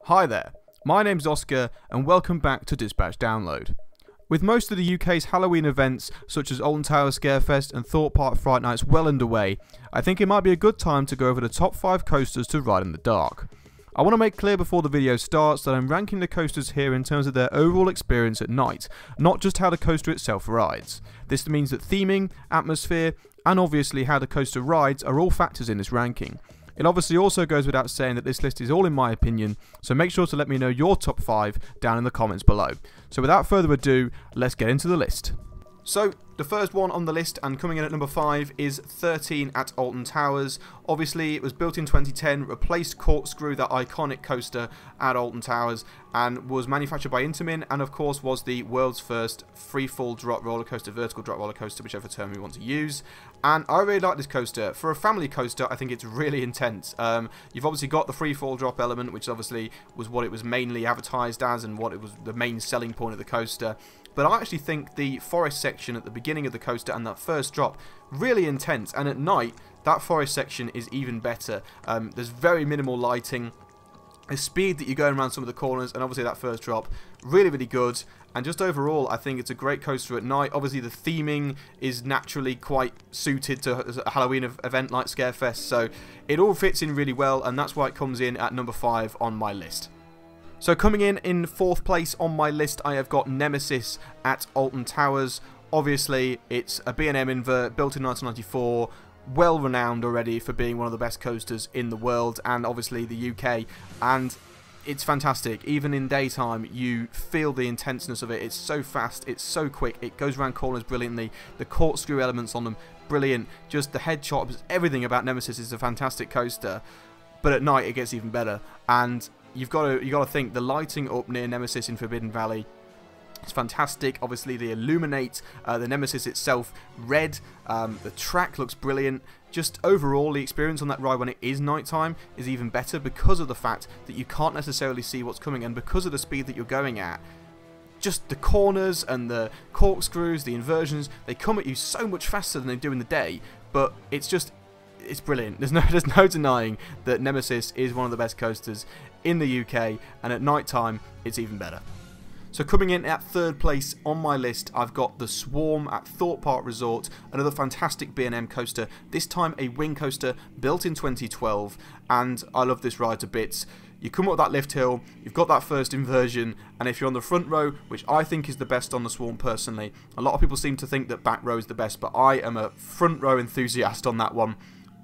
Hi there, my name's Oscar and welcome back to Dispatch Download. With most of the UK's Halloween events such as Alton Towers Scarefest and Thorpe Park Fright Nights well underway, I think it might be a good time to go over the top 5 coasters to ride in the dark. I want to make clear before the video starts that I'm ranking the coasters here in terms of their overall experience at night, not just how the coaster itself rides. This means that theming, atmosphere, and obviously how the coaster rides are all factors in this ranking. It obviously also goes without saying that this list is all in my opinion, so make sure to let me know your top 5 down in the comments below. So without further ado, let's get into the list. So, the first one on the list and coming in at number 5 is 13 at Alton Towers. Obviously, it was built in 2010, replaced Corkscrew, that iconic coaster at Alton Towers, and was manufactured by Intamin, and of course was the world's first free-fall drop roller coaster, vertical drop roller coaster, whichever term we want to use. And I really like this coaster. For a family coaster, I think it's really intense. You've obviously got the free-fall drop element, which obviously was what it was mainly advertised as and what it was the main selling point of the coaster. But I actually think the forest section at the beginning of the coaster and that first drop, really intense. And at night, that forest section is even better. There's very minimal lighting. The speed that you're going around some of the corners, and obviously that first drop, really, really good. And just overall, I think it's a great coaster at night. Obviously, the theming is naturally quite suited to a Halloween event like Scarefest. So it all fits in really well, and that's why it comes in at number 5 on my list. So coming in 4th place on my list, I have got Nemesis at Alton Towers. Obviously, it's a B&M invert built in 1994, well renowned already for being one of the best coasters in the world and obviously the UK, and it's fantastic. Even in daytime, you feel the intenseness of it. It's so fast, it's so quick, it goes around corners brilliantly, the corkscrew elements on them, brilliant, just the head chops, everything about Nemesis is a fantastic coaster. But at night, it gets even better, and you got to think the lighting up near Nemesis in Forbidden Valley. It's fantastic. Obviously, they illuminate the Nemesis itself red. The track looks brilliant. Just overall, the experience on that ride when it is nighttime is even better because of the fact that you can't necessarily see what's coming, and because of the speed that you're going at. Just the corners and the corkscrews, the inversions, they come at you so much faster than they do in the day. But it's brilliant. There's no denying that Nemesis is one of the best coasters in the UK, and at night time, it's even better. So coming in at 3rd place on my list, I've got the Swarm at Thorpe Park Resort, another fantastic B&M coaster, this time a wing coaster built in 2012, and I love this ride to bits. You come up that lift hill, you've got that first inversion, and if you're on the front row, which I think is the best on the Swarm personally, a lot of people seem to think that back row is the best, but I am a front row enthusiast on that one.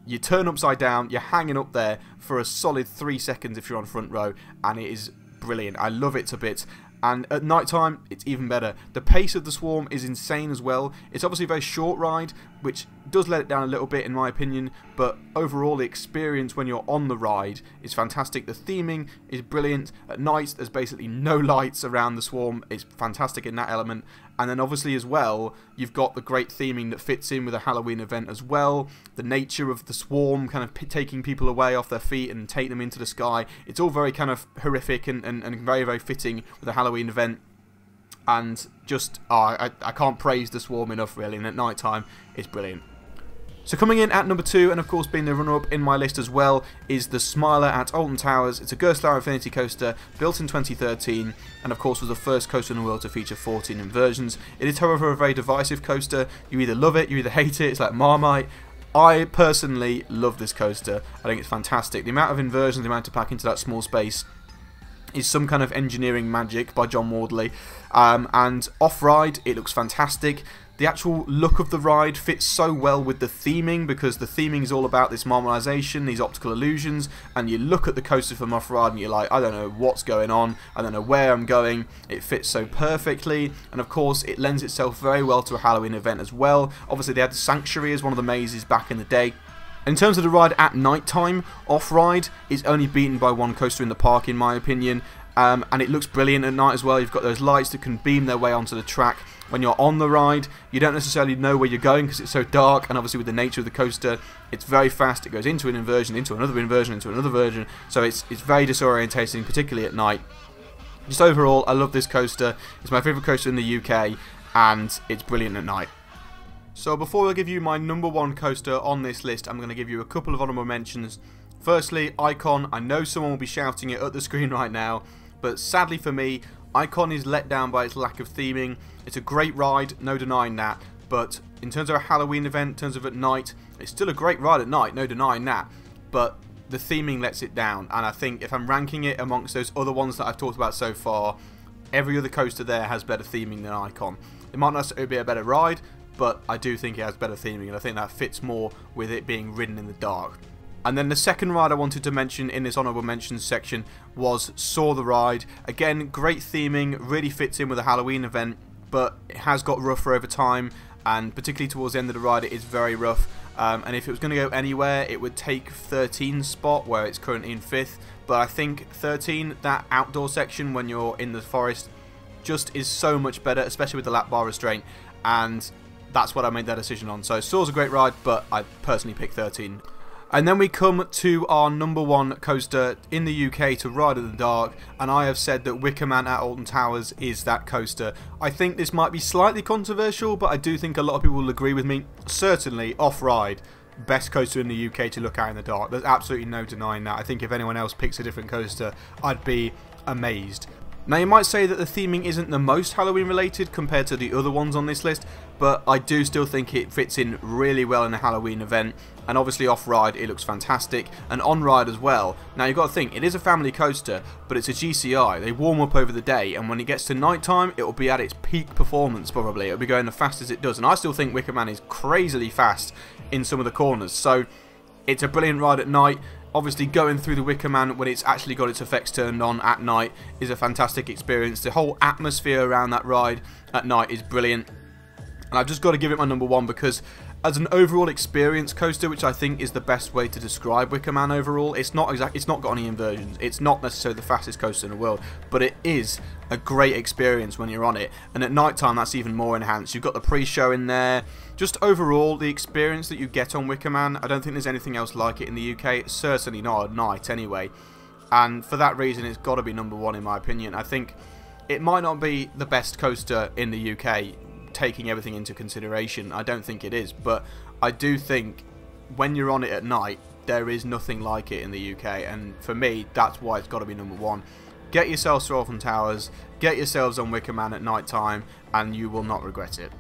You turn upside down, you're hanging up there for a solid 3 seconds if you're on front row, and it is brilliant. I love it to bits. And at night time, it's even better. The pace of the Swarm is insane as well. It's obviously a very short ride, which does let it down a little bit in my opinion, but overall the experience when you're on the ride is fantastic. The theming is brilliant. At night, there's basically no lights around the Swarm. It's fantastic in that element. And then obviously as well, you've got the great theming that fits in with a Halloween event as well. The nature of the Swarm kind of taking people away off their feet and taking them into the sky. It's all very kind of horrific and very, very fitting with a Halloween event. And just, I can't praise the Swarm enough really, and at night time, it's brilliant. So coming in at number 2, and of course being the runner-up in my list as well, is the Smiler at Alton Towers. It's a Gerstlauer Infinity coaster built in 2013, and of course was the first coaster in the world to feature 14 inversions. It is however a very divisive coaster. You either love it, you either hate it, it's like Marmite. I personally love this coaster. I think it's fantastic. The amount of inversions, the amount to pack into that small space is some kind of engineering magic by John Wardley. And off-ride, it looks fantastic. The actual look of the ride fits so well with the theming, because the theming is all about this marmalization, these optical illusions, and you look at the coaster from off-ride and you're like, I don't know what's going on, I don't know where I'm going. It fits so perfectly, and of course it lends itself very well to a Halloween event as well. Obviously they had the Sanctuary as one of the mazes back in the day. In terms of the ride at night time, off-ride is only beaten by one coaster in the park in my opinion, and it looks brilliant at night as well. You've got those lights that can beam their way onto the track. When you're on the ride, you don't necessarily know where you're going because it's so dark, and obviously with the nature of the coaster, it's very fast. It goes into an inversion, into another inversion, into another version, so it's very disorientating, particularly at night. Just overall, I love this coaster. It's my favourite coaster in the UK, and it's brilliant at night. So before I give you my number 1 coaster on this list, I'm going to give you a couple of honourable mentions Firstly, Icon. I know someone will be shouting it at the screen right now, but sadly for me, Icon is let down by its lack of theming. It's a great ride, no denying that, but in terms of a Halloween event, in terms of at night, it's still a great ride at night, no denying that, but the theming lets it down. And I think if I'm ranking it amongst those other ones that I've talked about so far, every other coaster there has better theming than Icon. It might not necessarily be a better ride, but I do think it has better theming, and I think that fits more with it being ridden in the dark. And then the second ride I wanted to mention in this honourable mentions section was Saw the Ride. Again, great theming, really fits in with a Halloween event, but it has got rougher over time, and particularly towards the end of the ride it is very rough. And if it was going to go anywhere, it would take 13's spot, where it's currently in 5th. But I think 13, that outdoor section when you're in the forest, just is so much better, especially with the lap bar restraint, and that's what I made that decision on. So Saw's a great ride, but I personally picked 13. And then we come to our number one coaster in the UK to ride in the dark, and I have said that Wicker Man at Alton Towers is that coaster. I think this might be slightly controversial, but I do think a lot of people will agree with me. Certainly, off-ride, best coaster in the UK to look at in the dark. There's absolutely no denying that. I think if anyone else picks a different coaster, I'd be amazed. Now you might say that the theming isn't the most Halloween related compared to the other ones on this list, but I do still think it fits in really well in a Halloween event, and obviously off-ride it looks fantastic, and on-ride as well. Now you've got to think, it is a family coaster, but it's a GCI. They warm up over the day, and when it gets to night time it will be at its peak performance probably. It'll be going the fastest it does, and I still think Wicker Man is crazily fast in some of the corners, so it's a brilliant ride at night. Obviously going through the Wicker Man when it's actually got its effects turned on at night is a fantastic experience. The whole atmosphere around that ride at night is brilliant. And I've just got to give it my number one because as an overall experience coaster, which I think is the best way to describe Wicker Man overall, it's not got any inversions. It's not necessarily the fastest coaster in the world, but it is a great experience when you're on it. And at night time that's even more enhanced. You've got the pre-show in there. Just overall, the experience that you get on Wicker Man, I don't think there's anything else like it in the UK. It's certainly not at night anyway. And for that reason, it's got to be number one in my opinion. I think it might not be the best coaster in the UK, taking everything into consideration. I don't think it is, but I do think when you're on it at night, there is nothing like it in the UK, and for me, that's why it's got to be number one. Get yourselves to Alton Towers, get yourselves on Wicker Man at night time, and you will not regret it.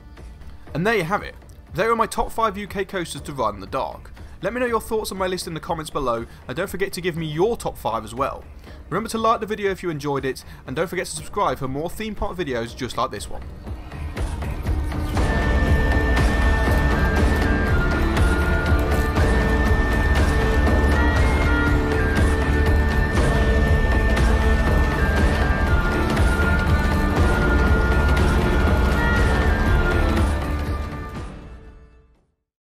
And there you have it. There are my top 5 UK coasters to ride in the dark. Let me know your thoughts on my list in the comments below, and don't forget to give me your top 5 as well. Remember to like the video if you enjoyed it, and don't forget to subscribe for more theme park videos just like this one.